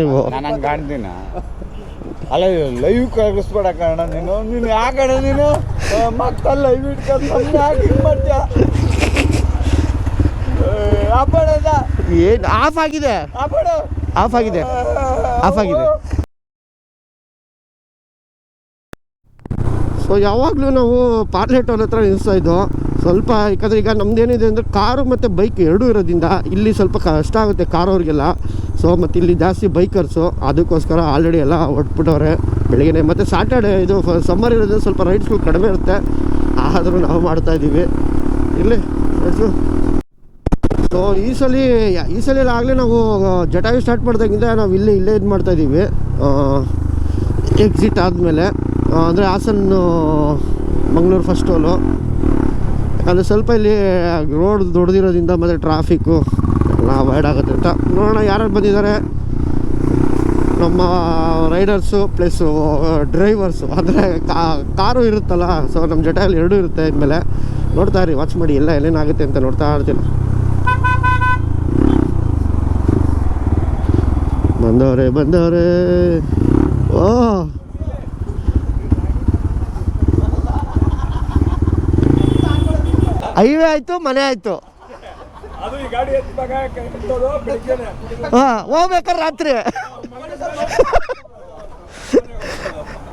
ನೀವು ನಾನು ಕಾಣ್ತೀನ ಅಲ್ಲ ಲೈವ್ ಕಳಿಸ್ಬೇಡ ಕಾರಣ ನೀನು ಯಾಕಡೆ ನೀನು ಮತ್ತೆ ಲೈವ್ ಇಟ್ಕೊಂಡು ನಮ್ಗೆ ಯಾಕೆ ಮಾಡ್ತೀಯ ಏನು ಆಫ್ ಆಗಿದೆ ಆಫ್ ಆಗಿದೆ ಆಫ್ ಆಗಿದೆ. ಸೊ ಯಾವಾಗಲೂ ನಾವು ಪಾರ್ಲೆಟ್ ಅವ್ರ ಹತ್ರ ನಿಲ್ಲಿಸ್ತಾ ಇದ್ದೋ ಸ್ವಲ್ಪ, ಯಾಕಂದರೆ ಈಗ ನಮ್ದೇನಿದೆ ಅಂದರೆ ಕಾರು ಮತ್ತು ಬೈಕ್ ಎರಡೂ ಇರೋದ್ರಿಂದ ಇಲ್ಲಿ ಸ್ವಲ್ಪ ಕಷ್ಟ ಆಗುತ್ತೆ ಕಾರವ್ರಿಗೆಲ್ಲ. ಸೊ ಮತ್ತು ಇಲ್ಲಿ ಜಾಸ್ತಿ ಬೈಕರ್ಸು, ಅದಕ್ಕೋಸ್ಕರ ಆಲ್ರೆಡಿ ಎಲ್ಲ ಹೊಟ್ಬಿಟ್ಟವ್ರೆ ಬೆಳಗ್ಗೆ. ಮತ್ತು ಸಾಟರ್ಡೆ ಇದು ಸಮ್ಮರ್ ಇರೋದ್ರಿಂದ ಸ್ವಲ್ಪ ರೈಡ್ಸ್ಗಳು ಕಡಿಮೆ ಇರುತ್ತೆ, ಆದರೂ ನಾವು ಮಾಡ್ತಾಯಿದ್ದೀವಿ ಇಲ್ಲಿ ರೈಡ್ಸು. ಸೊ ಈ ಸಲ ಆಗಲೇ ನಾವು ಜಟಾಯು ಸ್ಟಾರ್ಟ್ ಮಾಡಿದಾಗಿಂದ ನಾವು ಇಲ್ಲೇ ಇದು ಮಾಡ್ತಾಯಿದ್ದೀವಿ. ಎಕ್ಸಿಟ್ ಆದಮೇಲೆ ಅಂದರೆ ಹಾಸನ ಮಂಗಳೂರು ಫಸ್ಟ್ ಟೋಲು. ಅದು ಸ್ವಲ್ಪ ಇಲ್ಲಿ ರೋಡ್ ದೊಡ್ಡದಿರೋದ್ರಿಂದ ಮತ್ತು ಟ್ರಾಫಿಕ್ಕು ಎಲ್ಲ ಅವಾಯ್ಡ್ ಆಗುತ್ತೆ ಅಂತ ನೋಡೋಣ ಯಾರು ಬಂದಿದ್ದಾರೆ. ನಮ್ಮ ರೈಡರ್ಸು ಪ್ಲಸ್ಸು ಡ್ರೈವರ್ಸು, ಅಂದರೆ ಕಾರು ಇರುತ್ತಲ್ಲ, ಸೊ ನಮ್ಮ ಜೊತೆಯಲ್ಲಿ ಎರಡೂ ಇರುತ್ತೆ. ಇದ್ಮೇಲೆ ನೋಡ್ತಾ ಇರಿ, ವಾಚ್ ಮಾಡಿ ಎಲ್ಲ ಏನೇನಾಗುತ್ತೆ ಅಂತ ನೋಡ್ತಾ ಇರ್ತೀನಿ. ಬಂದವ್ರೆ ಓ ಹೈವೇ ಆಯಿತು, ಮನೆ ಆಯಿತು. ಹಾಂ ಹೋಗ್ಬೇಕಾರೆ ರಾತ್ರಿ.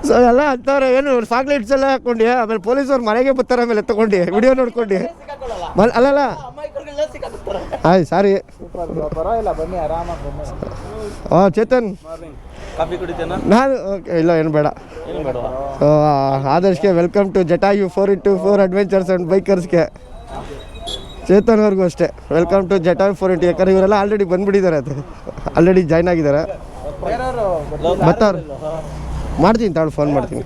ಸೊ ಎಲ್ಲ ಅಂತವ್ರೆ, ಏನು ಸಾಕ್ಲೇಟ್ಸ್ ಎಲ್ಲ ಹಾಕ್ಕೊಂಡು ಆಮೇಲೆ ಪೊಲೀಸವ್ರು ಮನೆಗೆ ಬರ್ತಾರೆ, ಆಮೇಲೆ ತಗೊಂಡು ವಿಡಿಯೋ ನೋಡ್ಕೊಂಡು ಅಲ್ಲಲ್ಲ. ಆಯ್ತು ಸಾರಿ. ಬನ್ನಿ ಆರಾಮಾಗಿ. ಹಾಂ ಚೇತನ್ ಕಾಫಿ ಕುಡಿತೇನಾ? ನಾನು ಇಲ್ಲ ಏನು ಬೇಡ. ಸೊ ಆದರ್ಶ್ಗೆ welcome to Jatayu 4x4 adventures and ಬೈಕರ್ಸ್ಗೆ. ಚೇತನ್ ಅವ್ರಿಗೂ ಅಷ್ಟೇ ವೆಲ್ಕಮ್ ಟು ಜಟಾಯು 4x. ಯಾಕಂದ್ರೆ ಇವರೆಲ್ಲ ಆಲ್ರೆಡಿ ಬಂದುಬಿಟ್ಟಿದ್ದಾರೆ, ಅದು ಆಲ್ರೆಡಿ ಜಾಯ್ನ್ ಆಗಿದ್ದಾರೆ. ಬರ್ತಾವ್ರು, ಮಾಡ್ತೀನಿ ತಾಳು, ಫೋನ್ ಮಾಡ್ತೀನಿ.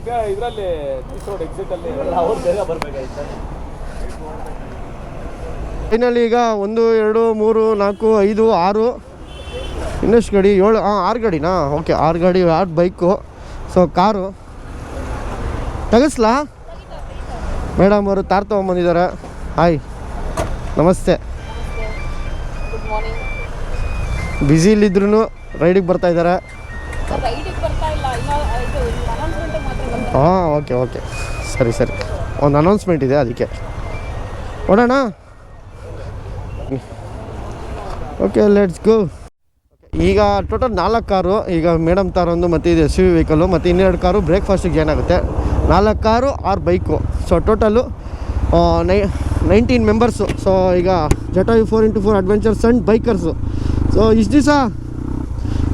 ಫೈನಲಿ ಈಗ 1 2 3 4 5 6 ಇನ್ನಷ್ಟು ಗಾಡಿ 7 6 ಗಾಡಿನಾ? ಓಕೆ 6 ಗಾಡಿ, 6 ಬೈಕು. ಸೊ ಕಾರು ತೆಗಿಸ್ಲಾ? ಮೇಡಮ್ ಅವರು ತಾರ್ ತೊಗೊಂಬಂದಿದ್ದಾರೆ. ಹಾಯ್ ನಮಸ್ತೆ. ಬ್ಯುಸಿಲಿದ್ರೂ ರೈಡಿಗೆ ಬರ್ತಾಯಿದ್ದಾರೆ. ಹಾಂ ಓಕೆ ಸರಿ ಒಂದು ಅನೌನ್ಸ್ಮೆಂಟ್ ಇದೆ, ಅದಕ್ಕೆ ಓಡೋಣ. Okay let's go. ಈಗ ಟೋಟಲ್ 4 ಕಾರು, ಈಗ ಮೇಡಮ್ ತಾರೊಂದು ಮತ್ತು ಇದು SUV ವೆಹಿಕಲ್ಲು ಮತ್ತು 2 ಕಾರು ಬ್ರೇಕ್ಫಾಸ್ಟಿಗೆ ಜಾಯ್ನ್ ಆಗುತ್ತೆ. 4 car 6 bike. So total 19 members. So ಈಗ Jatayu 4x4 adventures and bikers. So ಇಷ್ಟು ದಿವಸ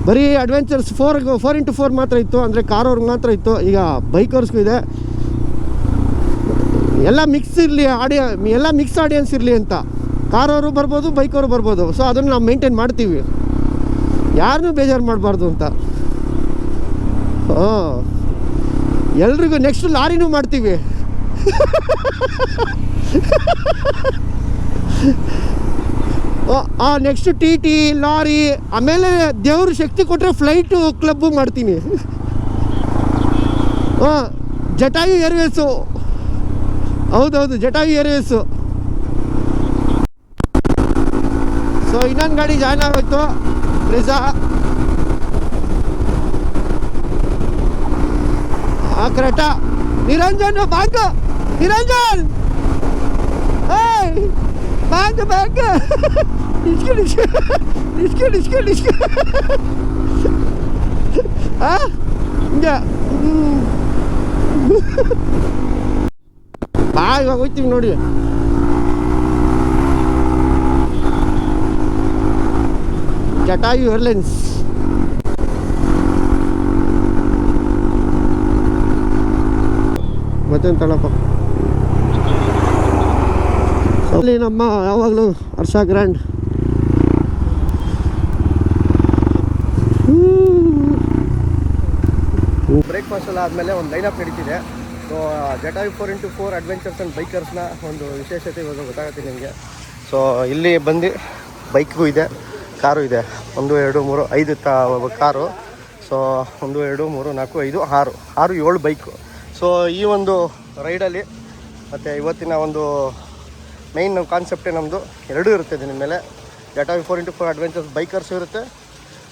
ಬರೀ ಅಡ್ವೆಂಚರ್ಸ್ 4x4 ಮಾತ್ರ ಇತ್ತು, ಅಂದರೆ ಕಾರವ್ರಿಗೆ ಮಾತ್ರ ಇತ್ತು. ಈಗ ಬೈಕರ್ಸ್ಗೂ ಇದೆ. ಎಲ್ಲ ಮಿಕ್ಸ್ ಇರಲಿ, ಎಲ್ಲ ಮಿಕ್ಸ್ ಆಡಿಯನ್ಸ್ ಇರಲಿ ಅಂತ. ಕಾರವರು ಬರ್ಬೋದು, ಬೈಕವರು ಬರ್ಬೋದು. ಸೊ ಅದನ್ನು ನಾವು ಮೇಂಟೈನ್ ಮಾಡ್ತೀವಿ, ಯಾರನ್ನೂ ಬೇಜಾರು ಮಾಡಬಾರ್ದು ಅಂತ. ಎಲ್ರಿಗೂ ನೆಕ್ಸ್ಟ್ ಲಾರಿನೂ ಮಾಡ್ತೀವಿ. ನೆಕ್ಸ್ಟ್ TT ಲಾರಿ, ಆಮೇಲೆ ದೇವರು ಶಕ್ತಿ ಕೊಟ್ಟರೆ ಫ್ಲೈಟು ಕ್ಲಬ್ಬು ಮಾಡ್ತೀನಿ. ಜಟಾಯು ಏರ್ವೇಸು, ಹೌದೌದು ಜಟಾಯು ಏರ್ವೇಸು. ಸೊ ಇನ್ನೊಂದು ಗಾಡಿ ಜಾಯ್ನ್ ಆಗೋಯ್ತು, ಬ್ರಿಜಾ. ಕರೆಕ್ಟಾ? ನಿರಂಜನ್ ಬ್ಯಾಂಕ್, ನಿರಂಜನ್ ಬ್ಯಾಂಕ್ ಡಿಸ್ಕೆ ಹಿಂಗೆ ಇವಾಗ ಹೋಗ್ತೀವಿ ನೋಡಿ. ಜಟಾಯು ಏರ್ಲೈನ್ಸ್. ಮತ್ತೆಂತಣಪ್ಪ, ಅಲ್ಲಿ ನಮ್ಮ ಯಾವಾಗಲೂ ಹರ್ಷ ಗ್ರ್ಯಾಂಡ್. ಬ್ರೇಕ್ಫಾಸ್ಟ್ ಎಲ್ಲ ಆದಮೇಲೆ ಒಂದು ಲೈನಪ್ ನಡೀತಿದೆ. So Jatayu 4x4 adventures and ಬೈಕರ್ಸ್ನ ಒಂದು ವಿಶೇಷತೆ ಇವಾಗ ಗೊತ್ತಾಗುತ್ತೆ ನಿಮಗೆ. ಸೊ ಇಲ್ಲಿ ಬಂದು ಬೈಕ್ಗೂ ಇದೆ, ಕಾರು ಇದೆ. 1 2 3 5 ಕಾರು. So 1 2 3 4 5 6 7 bike. ಸೊ ಈ ಒಂದು ರೈಡಲ್ಲಿ ಮತ್ತು ಇವತ್ತಿನ ಒಂದು ಮೇಯ್ನ್ ಕಾನ್ಸೆಪ್ಟೇ ನಮ್ಮದು ಎರಡೂ ಇರುತ್ತೆ. ನಿಮ್ಮ ಮೇಲೆ ಜಟಾಯು 4x4 ಅಡ್ವೆಂಚರ್ಸ್ ಬೈಕರ್ಸು ಇರುತ್ತೆ,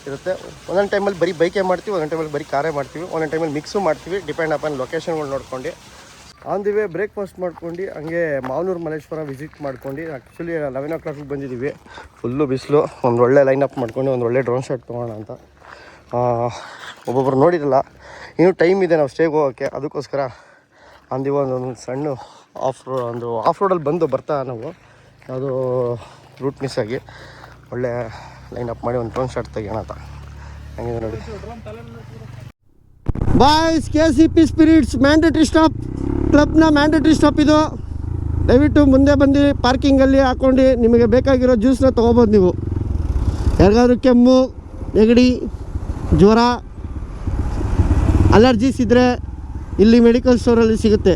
ಇರುತ್ತೆ. ಒಂದೊಂದು ಟೈಮಲ್ಲಿ ಬರೀ ಬೈಕೇ ಮಾಡ್ತೀವಿ, ಒಂದೊಂದು ಟೈಮಲ್ಲಿ ಬರೀ ಕಾರೇ ಮಾಡ್ತೀವಿ, ಒಂದೊಂದು ಟೈಮಲ್ಲಿ ಮಿಕ್ಸು ಮಾಡ್ತೀವಿ, ಡಿಪೆಂಡ್ ಅಪಾನ್ ಲೊಕೇಶನ್ಗಳು ನೋಡ್ಕೊಂಡು. ಆನ್ ದಿ ವೇ ಬ್ರೇಕ್ಫಾಸ್ಟ್ ಮಾಡ್ಕೊಂಡು ಹಂಗೆ ಮಾವನೂರು ಮಲ್ಲೇಶ್ವರ ವಿಸಿಟ್ ಮಾಡ್ಕೊಂಡು ಆ್ಯಕ್ಚುಲಿ 11 o'clock ಬಂದಿದ್ದೀವಿ. ಫುಲ್ಲು ಬಿಸಿಲು. ಒಂದು ಒಳ್ಳೆ ಲೈನಪ್ ಮಾಡ್ಕೊಂಡು ಒಂದು ಒಳ್ಳೆ ಡ್ರೋನ್ ಶಾಟ್ ತೊಗೊಳ್ಳೋಣ ಅಂತ. ಒಬ್ಬೊಬ್ರು ನೋಡಿರಲ್ಲ, ಇನ್ನೂ ಟೈಮ್ ಇದೆ ನಾವು ಸ್ಟೇಗೆ ಹೋಗೋಕ್ಕೆ. ಅದಕ್ಕೋಸ್ಕರ ಅಂದಿವ ಒಂದು ಸಣ್ಣ ಆಫ್ ರೋಡಲ್ಲಿ ಬರ್ತಾ ನಾವು ಯಾವುದೋ ರೂಟ್ ಮಿಸ್ ಆಗಿ ಒಳ್ಳೆ ಲೈನಪ್ ಮಾಡಿ ಒಂದು ಡ್ರೋನ್ ಶಾಟ್ ತೆಗಿಯೋಣ ಅಂತ. ಹಂಗಿದೆ ನೋಡಿ boys. KCP spirits mandatory stop, ಕ್ಲಬ್ನ ಮ್ಯಾಂಡೇಟರಿ ಸ್ಟಾಪ್ ಇದು. ದಯವಿಟ್ಟು ಮುಂದೆ ಬಂದು ಪಾರ್ಕಿಂಗಲ್ಲಿ ಹಾಕ್ಕೊಂಡು ನಿಮಗೆ ಬೇಕಾಗಿರೋ ಜ್ಯೂಸನ್ನ ತೊಗೋಬೋದು. ನೀವು ಯಾರಿಗಾದ್ರೂ ಕೆಮ್ಮು, ನೆಗಡಿ, ಜ್ವರ, ಅಲರ್ಜೀಸ್ ಇದ್ದರೆ ಇಲ್ಲಿ ಮೆಡಿಕಲ್ ಸ್ಟೋರಲ್ಲಿ ಸಿಗುತ್ತೆ.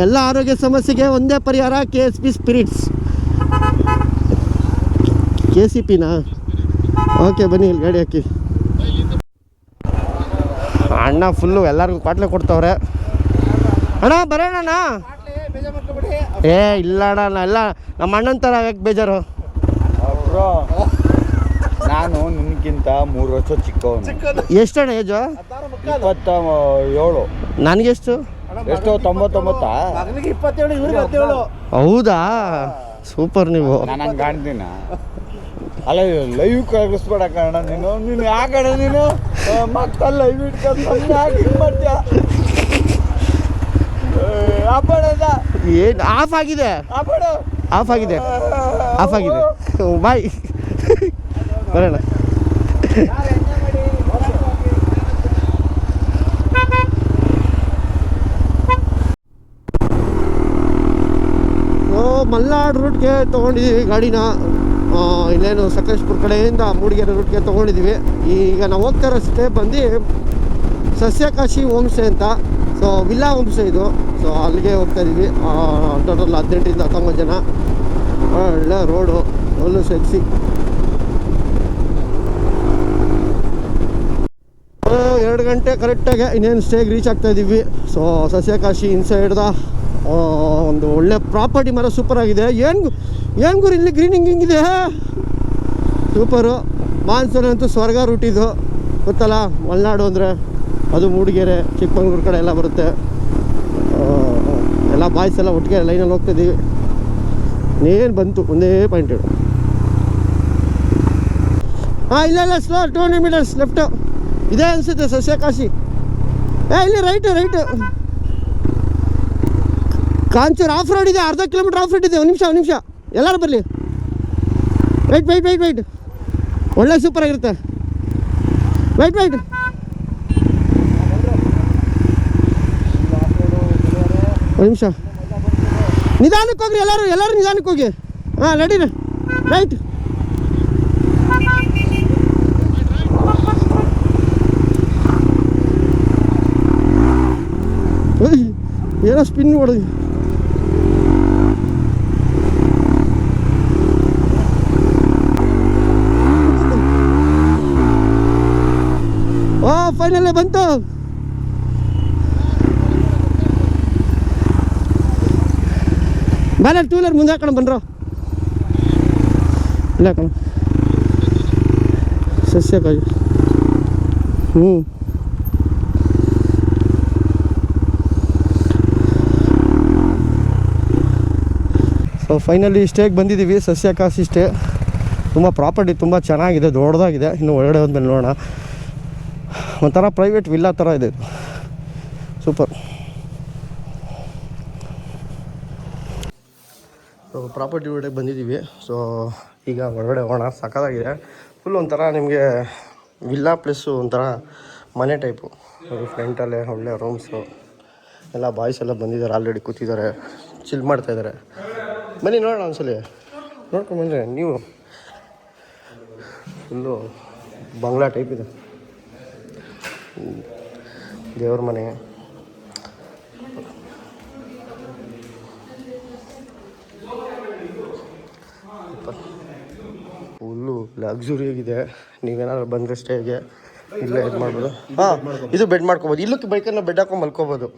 ಎಲ್ಲ ಆರೋಗ್ಯ ಸಮಸ್ಯೆಗೆ ಒಂದೇ ಪರಿಹಾರ KSP ಸ್ಪಿರಿಟ್ಸ್. KCPನಾ? ಓಕೆ ಬನ್ನಿ, ಇಲ್ಲಿ ಗಾಡಿ ಹಾಕಿ. ಅಣ್ಣ ಫುಲ್ಲು ಎಲ್ಲರಿಗೂ ಕ್ವಾಟ್ಲೆ ಕೊಡ್ತವ್ರೆ. ಅಣ್ಣ ಬರೋಣ. ಇಲ್ಲ ಅಣ್ಣ, ಎಲ್ಲ ನಮ್ಮ ಅಣ್ಣನ ಥರ ಯಾಕೆ ಬೇಜಾರು? ನಾನು ನಿನ್ಗಿಂತ 3 ವರ್ಷ ಚಿಕ್ಕವನು. ಎಷ್ಟಣ್ಣ ಏಜು? 27. ನನಗೆಷ್ಟು? ಎಷ್ಟೋ 99. 27. ಹೌದಾ, ಸೂಪರ್. ನೀವು ನಾನು ಕಾಣ್ತೀನ ಅಲ್ಲ, ಲೈವ್ ಕಳಿಸ್ಬೇಡ ಕಣ ನೀನು ಯಾಕಣ ನೀನು ಮತ್ತ ಲೈವ್ ಇಟ್ಕೊಂಡು ಯಾಕೆ ಹಿಂಗೆ ಮಾಡ್ತೀಯ? ಏನು ಆಫ್ ಆಗಿದೆ? ಆಫ್ ಆಗಿದೆ ಬಾಯ್. ಬರೋಣ. ಮಲ್ನಾಡ್ ರೂಟ್ಗೆ ತೊಗೊಂಡಿದ್ದೀವಿ ಗಾಡಿನ. ಇಲ್ಲೇನು ಸಕಲೇಶ್ಪುರ ಕಡೆಯಿಂದ ಮೂಡಿಗೆರೆ ರೂಟ್ಗೆ ತೊಗೊಂಡಿದ್ದೀವಿ. ಈಗ ನಾವು ಹೋಗ್ತಾ ಇರೋ ಸ್ಟೇ ಬಂದು ಸಸ್ಯಕಾಶಿ ಹೋಮ್ ಸ್ಟೇ ಅಂತ. ಸೊ ವಿಲ್ಲಾ ಹೋಮ್ ಸ್ಟೇ ಇದು. ಸೊ ಅಲ್ಲಿಗೆ ಹೋಗ್ತಾ ಇದ್ದೀವಿ. ಟೋಟಲ್ 18 ಇಂದ 19 ಜನ. ಒಳ್ಳೆ ರೋಡು, ಒಳ್ಳೆ ಸೆಕ್ಸಿ. 2 ಗಂಟೆ ಕರೆಕ್ಟಾಗಿ ಇನ್ನೇನು ಸ್ಟೇಗೆ ರೀಚ್ ಆಗ್ತಾ ಇದ್ದೀವಿ. ಸೊ ಸಸ್ಯಕಾಶಿ ಇನ್ಸೈಡ್ದ ಒಂದು ಒಳ್ಳೆ ಪ್ರಾಪರ್ಟಿ ಮರ ಸೂಪರ್ ಆಗಿದೆ. ಏನು ಗುರು ಇಲ್ಲಿ ಗ್ರೀನಿಂಗ್ ಹಿಂಗಿದೆ, ಸೂಪರು. ಮಾನ್ಸೂನ್ ಅಂತೂ ಸ್ವರ್ಗ ರೂಟ್ ಇದು, ಗೊತ್ತಲ್ಲ. ಮಲೆನಾಡು ಅಂದರೆ ಅದು ಮೂಡಿಗೆರೆ, ಚಿಕ್ಕಮಂಗ್ಳೂರು ಕಡೆ ಎಲ್ಲ ಬರುತ್ತೆ. ಎಲ್ಲ ಬಾಯ್ಸ್ ಎಲ್ಲ ಒಟ್ಟಿಗೆ ಲೈನಲ್ಲಿ ಹೋಗ್ತಾಯಿದ್ದೀವಿ. ಇನ್ನೇನು ಬಂತು ಒಂದೇ ಪಾಯಿಂಟ್ ಹೇಳು. ಇಲ್ಲ ಸ್ಲೋ 200 meters ಲೆಫ್ಟು ಇದೇ ಅನಿಸುತ್ತೆ ಸಸ್ಯಕಾಶಿ. ಇಲ್ಲಿ ರೈಟು ಕಾಂಚೂರು ಆಫ್ ರೋಡ್ ಇದೆ. ಅರ್ಧ ಕಿಲೋಮೀಟ್ರ್ ಆಫ್ ರೋಡ್ ಇದೆ. ಒಂದು ನಿಮಿಷ ಎಲ್ಲರೂ ಬರಲಿ. ವೆಯ್ಟ್ ಒಳ್ಳೆ ಸೂಪರ್ ಆಗಿರುತ್ತೆ. ವೆಯ್ಟ್ ಒಂದು ನಿಮಿಷ ನಿಧಾನಕ್ಕೆ ಹೋಗ್ರಿ. ಎಲ್ಲರೂ ನಿಧಾನಕ್ಕೆ ಹೋಗಿ. Ready right. ಏನೋ ಸ್ಪಿನ್ ಹೊಡೆದು. ಫೈನಲ್ಲೇ ಬಂತು. ಬೇರೆ 2 wheeler ಮುಂದೆ ಹಾಕೊಂಡು ಬಂದ್ರು. ಇಲ್ಲ ಕಣ ಸಸ್ಯಕಾಯಿ. ಸೊ ಫೈನಲಿ ಸ್ಟೇಗೆ ಬಂದಿದ್ದೀವಿ. ಸಸ್ಯಕಾಶಿ ಸ್ಟೇ ತುಂಬ ಪ್ರಾಪರ್ಟಿ ತುಂಬ ಚೆನ್ನಾಗಿದೆ, ದೊಡ್ಡದಾಗಿದೆ. ಇನ್ನು ಒಳಗಡೆ ಹೋದ್ಮೇಲೆ ನೋಡೋಣ. ಒಂಥರ ಪ್ರೈವೇಟ್ ವಿಲ್ಲಾ ಥರ ಇದೆ, ಸೂಪರ್. ಸೊ ಪ್ರಾಪರ್ಟಿ ಒಳಗಡೆ ಬಂದಿದ್ದೀವಿ. ಸೊ ಈಗ ಹೊರಗಡೆ ಹೋಗೋಣ. ಸಕ್ಕತ್ತಾಗಿದೆ. ಫುಲ್ ಒಂಥರ ನಿಮಗೆ ವಿಲ್ಲಾ ಪ್ಲಸ್ಸು ಒಂಥರ ಮನೆ ಟೈಪು. ಫ್ರಂಟಲ್ಲೇ ಒಳ್ಳೆ ರೂಮ್ಸು. ಎಲ್ಲ ಬಾಯ್ಸ್ ಎಲ್ಲ ಬಂದಿದ್ದಾರೆ, ಆಲ್ರೆಡಿ ಕೂತಿದ್ದಾರೆ, ಚಿಲ್ ಮಾಡ್ತಾಯಿದ್ದಾರೆ. ಬನ್ನಿ ನೋಡೋಣ ಒಂದ್ಸಲಿ. ನೋಡ್ಕೊಂಡ್ಬಂದರೆ ನೀವು ಫುಲ್ಲು ಬಂಗ್ಲಾ ಟೈಪ್ ಇದೆ. ದೇವ್ರ ಮನೆ. ಫುಲ್ಲು ಲಕ್ಸುರಿಯಾಗಿದೆ. ನೀವೇನಾದ್ರು ಬಂದರೆ ಸ್ಟೇಗೆ ಇಲ್ಲೇ ಇದು ಮಾಡ್ಬೋದು. ಇದು ಬೆಡ್ ಮಾಡ್ಕೊಬೋದು. ಇಲ್ಲಕ್ಕೆ ಬೈಕನ್ನು ಬೆಡ್ ಹಾಕೊಂಡು ಮಲ್ಕೋಬೋದು.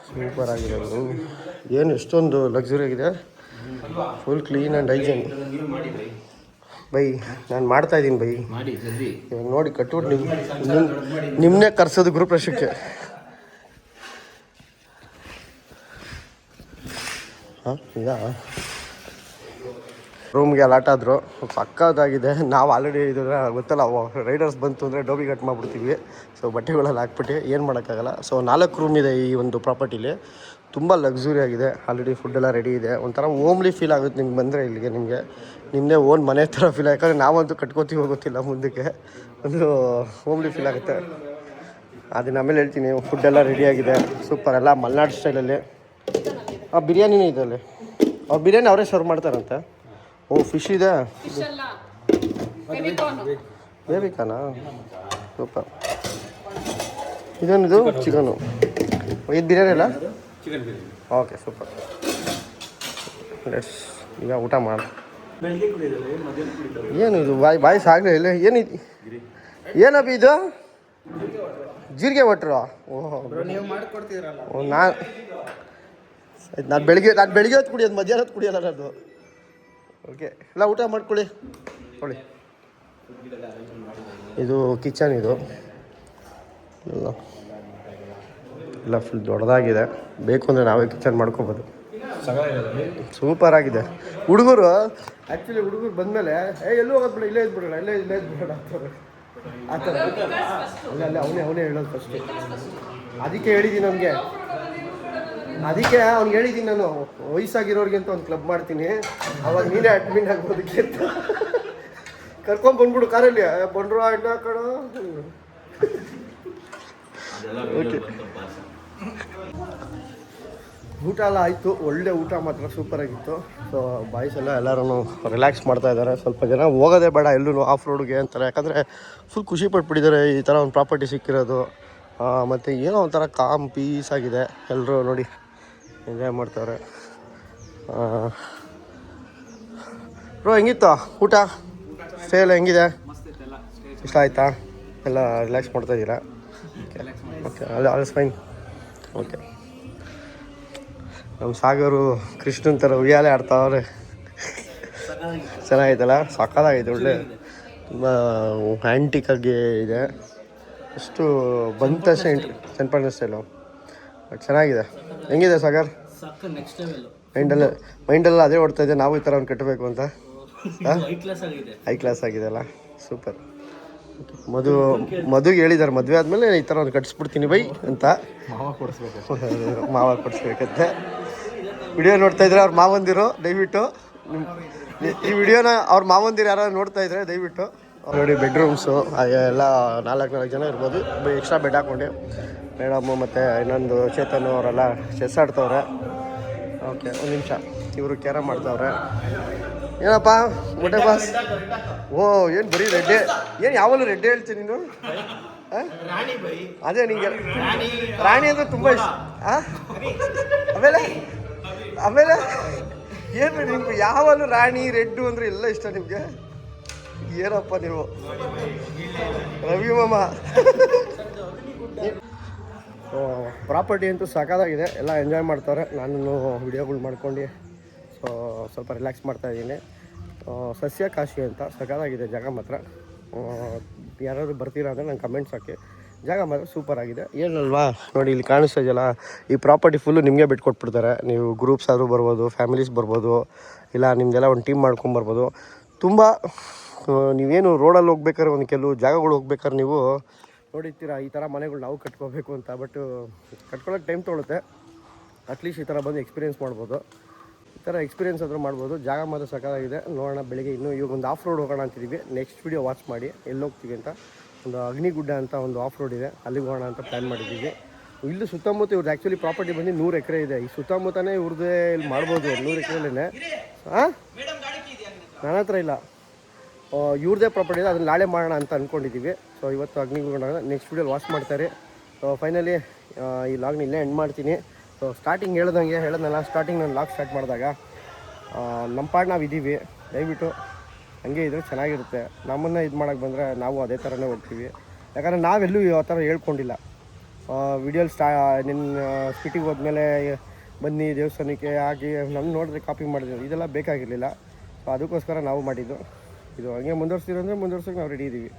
ಸೂಪರ್ ಆಗಿದೆ. ಅದು ಏನು ಎಷ್ಟೊಂದು ಲಕ್ಸುರಿ ಆಗಿದೆ. Full clean and hygiene. By ನಾನು ಮಾಡ್ತಾ ಇದ್ದೀನಿ ಬೈ. ಮಾಡಿ ಜಲ್ದಿ ಇವಾಗ ನೋಡಿ ಕಟ್ಬಿಟ್ಟು ನಿಮ್ಮನ್ನೇ ಕರ್ಸೋದು ಗುರುಪ್ರವೇಶಕ್ಕೆ. ಹಾಂ ಈಗ ರೂಮ್ಗೆ ಅಲಾಟ್ ಆದರು. ಸಕ್ಕತ್ತಾಗಿದೆ. ನಾವು ಆಲ್ರೆಡಿ ಇದ್ರೆ ಗೊತ್ತಲ್ಲ, ರೈಡರ್ಸ್ ಬಂತು ಅಂದರೆ ಡೋಬಿ ಕಟ್ ಮಾಡಿಬಿಡ್ತೀವಿ. ಸೊ ಬಟ್ಟೆಗಳೆಲ್ಲ ಹಾಕ್ಬಿಟ್ಟು ಏನು ಮಾಡೋಕ್ಕಾಗಲ್ಲ. ಸೊ 4 ರೂಮ್ ಇದೆ ಈ ಒಂದು ಪ್ರಾಪರ್ಟಿಲಿ. ತುಂಬ ಲಕ್ಸುರಿ ಆಗಿದೆ. ಆಲ್ರೆಡಿ ಫುಡ್ಡೆಲ್ಲ ರೆಡಿ ಇದೆ. ಒಂಥರ ಓಮ್ಲಿ ಫೀಲ್ ಆಗುತ್ತೆ ನಿಮ್ಗೆ ಬಂದರೆ ಇಲ್ಲಿಗೆ. ನಿಮ್ಮದೇ ಓನ್ ಮನೆ ಥರ ಫೀಲ್. ಯಾಕಂದರೆ ನಾವಂತೂ ಕಟ್ಕೋತೀವೋ ಗೊತ್ತಿಲ್ಲ ಮುಂದಕ್ಕೆ. ಒಂದು ಓಮ್ಲಿ ಫೀಲ್ ಆಗುತ್ತೆ. ಅದನ್ನ ಆಮೇಲೆ ಹೇಳ್ತೀನಿ. ಫುಡ್ಡೆಲ್ಲ ರೆಡಿಯಾಗಿದೆ. ಸೂಪರ್, ಎಲ್ಲ ಮಲೆನಾಡು ಸ್ಟೈಲಲ್ಲಿ. ಬಿರಿಯಾನಿನೇ ಇದೆ ಅಲ್ಲಿ. ಅವ್ರು ಬಿರಿಯಾನಿ ಅವರೇ ಸರ್ವ್ ಮಾಡ್ತಾರಂತೆ. ಓ ಫಿಶ್ ಇದೆ. ಬೇಬಿಕಾನಾ? ಸೂಪರ್. ಇದೇನಿದು? ಚಿಕನು. ಇದು ಬಿರಿಯಾನಿ ಅಲ್ಲ? Okay super. ಲೆಟ್ಸ್ ಈಗ ಊಟ ಮಾಡಿ. ಏನು ಇದು ಬಾಯಿ ಸಾಗಲೇ ಇಲ್ಲ. ಏನಿದು? ಏನಪ್ಪ ಇದು? ಜೀರಿಗೆ ವಾಟ್ರು? ಓಹೋ ನಾನು ಬೆಳಿಗ್ಗೆ ಹೊತ್ತು ಕುಡಿಯೋದು, ಮಧ್ಯಾಹ್ನ ಹೊತ್ತು ಕುಡಿಯೋಲ್ಲ ನಾನು. ಓಕೆ, ಎಲ್ಲ ಊಟ ಮಾಡ್ಕೊಳ್ಳಿ. ನೋಡಿ ಇದು ಕಿಚನ್. ಇದು ಎಲ್ಲ ಫುಲ್ ದೊಡ್ಡದಾಗಿದೆ. ಬೇಕು ಅಂದರೆ ನಾವೇ ಕಿಚನ್ ಮಾಡ್ಕೊಬೋದು. ಸೂಪರ್ ಆಗಿದೆ. ಹುಡುಗರು ಬಂದಮೇಲೆ ಎಲ್ಲೂ ಹೋಗೋದು ಬೇಡ, ಇಲ್ಲೇ ಇದ್ಬಿಡೋಣ, ಇಲ್ಲೇ ಇದ್ಬಿಡೋಣ ಅಂತಾರೆ. ಆ ಥರ ಅಲ್ಲೇ ಅವನೇ ಹೇಳೋದು ಫಸ್ಟು. ಅದಕ್ಕೆ ಹೇಳಿದ್ದೀನಿ ಅವ್ನಿಗೆ ನಾನು ವಯಸ್ಸಾಗಿರೋರಿಗೆ ಅಂತ ಒಂದು ಕ್ಲಬ್ ಮಾಡ್ತೀನಿ, ಅವಾಗ ನೀನೇ ಅಡ್ಮಿನ್ ಆಗ್ಬೋದಕ್ಕೆ ಅಂತ. ಕರ್ಕೊಂಡ್ಬಂದ್ಬಿಡು ಕಾರಲ್ಲಿ. ಬಂದ್ರು ಅಣ್ಣ ಕಣ. ಓಕೆ, ಊಟ ಎಲ್ಲ ಆಯಿತು. ಒಳ್ಳೆ ಊಟ ಮಾತ್ರ ಸೂಪರಾಗಿತ್ತು. ಸೊ ಬಾಯ್ಸ್ ಎಲ್ಲರೂ ರಿಲ್ಯಾಕ್ಸ್ ಮಾಡ್ತಾ ಇದ್ದಾರೆ. ಸ್ವಲ್ಪ ಜನ ಹೋಗೋದೇ ಬೇಡ ಎಲ್ಲೂ ಆಫ್ ರೋಡ್ಗೆ ಅಂತಾರೆ. ಯಾಕಂದರೆ ಫುಲ್ ಖುಷಿ ಪಟ್ಬಿಟ್ಟಿದ್ದಾರೆ ಈ ಥರ ಒಂದು ಪ್ರಾಪರ್ಟಿ ಸಿಕ್ಕಿರೋದು. ಮತ್ತು ಏನೋ ಒಂಥರ ಕಾಮ್ ಪೀಸ್ ಆಗಿದೆ. ಎಲ್ಲರೂ ನೋಡಿ ಎಂಜಾಯ್ ಮಾಡ್ತಾರೆ. ಬ್ರೋ ಹೆಂಗಿತ್ತು ಊಟ? ಸ್ಟೇ ಎಲ್ಲ ಹೆಂಗಿದೆ? ಇಷ್ಟ ಆಯಿತಾ? ಎಲ್ಲ ರಿಲ್ಯಾಕ್ಸ್ ಮಾಡ್ತಾಯಿದ್ದೀರಾ? Okay, all's fine. ಓಕೆ, ನಮ್ಮ ಸಾಗರು ಕೃಷ್ಣನ್ ಥರ ಉಯ್ಯಾಲೆ ಆಡ್ತಾವ್ರೆ. ಚೆನ್ನಾಗೈತಲ್ಲ? ಸಕ್ಕತ್ತಾಗೈತೆ. ಒಳ್ಳೆ ತುಂಬ ಆ್ಯಂಟಿಕಾಗಿ ಇದೆ. ಅಷ್ಟು ಬಂದ ಸೆಂಟ್ ಸ್ಟೈಲು ಬಟ್ ಚೆನ್ನಾಗಿದೆ. ಹೆಂಗಿದೆ ಸಾಗರ್? ಮೈಂಡೆಲ್ಲ ಅದೇ ಓಡ್ತಾ ಇದೆ, ನಾವು ಈ ಥರ ಒಂದು ಕಟ್ಟಬೇಕು ಅಂತ. ಹೈ ಕ್ಲಾಸ್ ಆಗಿದೆ ಅಲ್ಲ? ಸೂಪರ್. ಮದುವೆಗೆ ಹೇಳಿದ್ದಾರೆ, ಮದುವೆ ಆದಮೇಲೆ ಈ ಥರ ಒಂದು ಕಟ್ಸ್ಬಿಡ್ತೀನಿ ಬೈ ಅಂತ. ಮಾವ ಕೊಡಿಸ್ಬೇಕಂತೆ. ವಿಡಿಯೋ ನೋಡ್ತಾ ಇದ್ರೆ ಅವ್ರ ಮಾವಂದಿರು ದಯವಿಟ್ಟು ಈ ವಿಡಿಯೋನ ಅವ್ರ ಮಾವಂದಿರು ಯಾರು ನೋಡ್ತಾ ಇದ್ರೆ ದಯವಿಟ್ಟು ನೋಡಿ. ಬೆಡ್ರೂಮ್ಸು ಎಲ್ಲ 4 ಜನ ಇರ್ಬೋದು. ಎಕ್ಸ್ಟ್ರಾ ಬೆಡ್ ಹಾಕ್ಕೊಂಡು ಮೇಡಮ್ಮು ಮತ್ತು ಇನ್ನೊಂದು ಚೇತನು ಅವರೆಲ್ಲ ಚೆಸ್ ಆಡ್ತವ್ರೆ. ಓಕೆ, ಒಂದು ನಿಮಿಷ. ಇವರು ಕ್ಯಾರಮ್ ಮಾಡ್ತಾವ್ರೆ. ಏನಪ್ಪ ಮೊಟ್ಟೆ ಬಾಸ್? ಓ ಏನು ಬರೀ ರೆಡ್ಡೆ? ಏನು ಯಾವಾಗಲೂ ರೆಡ್ಡೆ ಹೇಳ್ತೀನಿ ನೀನು? ಅದೇ ನಿಂಗೆ ರಾಣಿ ಅಂದರೆ ತುಂಬ ಇಷ್ಟ. ಆಮೇಲೆ ಏನು ನಿಮ್ಗೆ ಯಾವಾಗಲೂ ರಾಣಿ ರೆಡ್ಡು ಅಂದರೆ ಎಲ್ಲ ಇಷ್ಟ ನಿಮಗೆ? ಏನಪ್ಪ ನೀವು ರವಿ ಮಾಮ. ಪ್ರಾಪರ್ಟಿ ಅಂತೂ ಸಾಕಾಗಿದೆ. ಎಲ್ಲ ಎಂಜಾಯ್ ಮಾಡ್ತಾರೆ. ನಾನು ವಿಡಿಯೋಗಳು ಮಾಡ್ಕೊಂಡು ಸ್ವಲ್ಪ ರಿಲ್ಯಾಕ್ಸ್ ಮಾಡ್ತಾಯಿದ್ದೀನಿ. ಸಸ್ಯಕಾಶಿ ಅಂತ ಸಕಾಲಾಗಿದೆ ಜಾಗ ಮಾತ್ರ. ಯಾರಾದರೂ ಬರ್ತೀರಾ ಅಂದರೆ ನಂಗೆ ಕಮೆಂಟ್ಸ್ ಹಾಕಿ. ಜಾಗ ಮಾತ್ರ ಸೂಪರ್ ಆಗಿದೆ. ಏನಲ್ವಾ ನೋಡಿ, ಇಲ್ಲಿ ಕಾಣಿಸ್ತಾ ಇದೆಯಲ್ಲ, ಈ ಪ್ರಾಪರ್ಟಿ ಫುಲ್ಲು ನಿಮಗೆ ಬಿಟ್ಕೊಟ್ಬಿಡ್ತಾರೆ. ನೀವು ಗ್ರೂಪ್ಸ್ ಆದರೂ ಬರ್ಬೋದು, ಫ್ಯಾಮಿಲೀಸ್ ಬರ್ಬೋದು, ಇಲ್ಲ ನಿಮ್ಮದೆಲ್ಲ ಒಂದು ಟೀಮ್ ಮಾಡ್ಕೊಂಬರ್ಬೋದು. ತುಂಬ ನೀವೇನು ರೋಡಲ್ಲಿ ಹೋಗ್ಬೇಕಾದ್ರೆ ಒಂದು ಕೆಲವು ಜಾಗಗಳು ಹೋಗ್ಬೇಕಾದ್ರೆ ನೀವು ನೋಡಿರ್ತೀರ ಈ ಥರ ಮನೆಗಳು ನಾವು ಕಟ್ಕೋಬೇಕು ಅಂತ. ಬಟ್ ಕಟ್ಕೊಳ್ಳೋಕೆ ಟೈಮ್ ತೊಗೊಳುತ್ತೆ. ಅಟ್ಲೀಸ್ಟ್ ಈ ಥರ ಬಂದು ಎಕ್ಸ್ಪೀರಿಯೆನ್ಸ್ ಮಾಡ್ಬೋದು. ಈ ಥರ ಎಕ್ಸ್ಪೀರಿಯೆನ್ಸ್ ಆದರೂ ಮಾಡ್ಬೋದು. ಜಾಗ ಮಾತ್ರ ಸಕಾಲಾಗಿದೆ. ನೋಡೋಣ ಬೆಳಿಗ್ಗೆ ಇವಾಗ ಒಂದು ಆಫ್ ರೋಡ್ ಹೋಗೋಣ ಅಂತಿದ್ದೀವಿ. ನೆಕ್ಸ್ಟ್ ವಿಡಿಯೋ ವಾಚ್ ಮಾಡಿ ಎಲ್ಲಿ ಹೋಗ್ತೀವಿ ಅಂತ. ಒಂದು ಅಗ್ನಿಗುಡ್ಡ ಅಂತ ಒಂದು ಆಫ್ ರೋಡ್ ಇದೆ, ಅಲ್ಲಿಗೆ ಹೋಗೋಣ ಅಂತ ಪ್ಲ್ಯಾನ್ ಮಾಡಿದ್ದೀವಿ. ಇಲ್ಲಿ ಸುತ್ತಮುತ್ತ ಇವ್ರದ್ದು ಆ್ಯಕ್ಚುಲಿ ಪ್ರಾಪರ್ಟಿ ಬಂದು 100 ಎಕರೆ ಇದೆ. ಈ ಸುತ್ತಮುತ್ತನೇ ಇವ್ರದ್ದೇ ಇಲ್ಲಿ ಮಾಡ್ಬೋದು 100 ಎಕರೆಲೇ. ನನ್ನ ಹತ್ರ ಇಲ್ಲ, ಇವ್ರದ್ದೇ ಪ್ರಾಪರ್ಟಿ ಇದೆ. ಅದನ್ನ ನಾಳೆ ಮಾಡೋಣ ಅಂತ ಅಂದ್ಕೊಂಡಿದ್ದೀವಿ. ಸೊ ಇವತ್ತು ಅಗ್ನಿಗುಡ್ಡ ನೆಕ್ಸ್ಟ್ ವಿಡಿಯೋಲಿ ವಾಚ್ ಮಾಡ್ತಾರೆ. ಸೊ ಫೈನಲಿ ಈ ಲಾಗ್ನ ಇಲ್ಲೇ ಎಂಡ್ ಮಾಡ್ತೀನಿ. ಸೊ ಸ್ಟಾರ್ಟಿಂಗ್ ಹೇಳೋದಲ್ಲ, ಸ್ಟಾರ್ಟಿಂಗ್ ನಾನು ಲಾಗ್ ಸ್ಟಾರ್ಟ್ ಮಾಡಿದಾಗ ನಮ್ಮ ಪಾಡ್ ನಾವು ಇದ್ದೀವಿ, ದಯವಿಟ್ಟು ಹಂಗೆ ಇದ್ರೆ ಚೆನ್ನಾಗಿರುತ್ತೆ. ನಮ್ಮನ್ನು ಇದು ಮಾಡೋಕ್ಕೆ ಬಂದರೆ ನಾವು ಅದೇ ಥರನೇ ಹೋಗ್ತೀವಿ. ಯಾಕಂದರೆ ನಾವೆಲ್ಲೂ ಆ ಥರ ಹೇಳ್ಕೊಂಡಿಲ್ಲ. ವಿಡಿಯೋಲಿ ನಿನ್ನ ಸಿಟಿಗೆ ಹೋದ್ಮೇಲೆ ಬನ್ನಿ ದೇವಸ್ಥಾನಕ್ಕೆ ಆಗಿ ನಮ್ಮ ನೋಡಿದ್ರೆ ಕಾಪಿ ಮಾಡಿದ್ವಿ, ಇದೆಲ್ಲ ಬೇಕಾಗಿರಲಿಲ್ಲ. ಸೊ ಅದಕ್ಕೋಸ್ಕರ ನಾವು ಮಾಡಿದ್ದು. ಇದು ಹಂಗೆ ಮುಂದುವರ್ಸ್ತೀರಂದ್ರೆ ಮುಂದುವರ್ಸೋಕೆ ನಾವು ರೆಡಿ ಇದ್ದೀವಿ.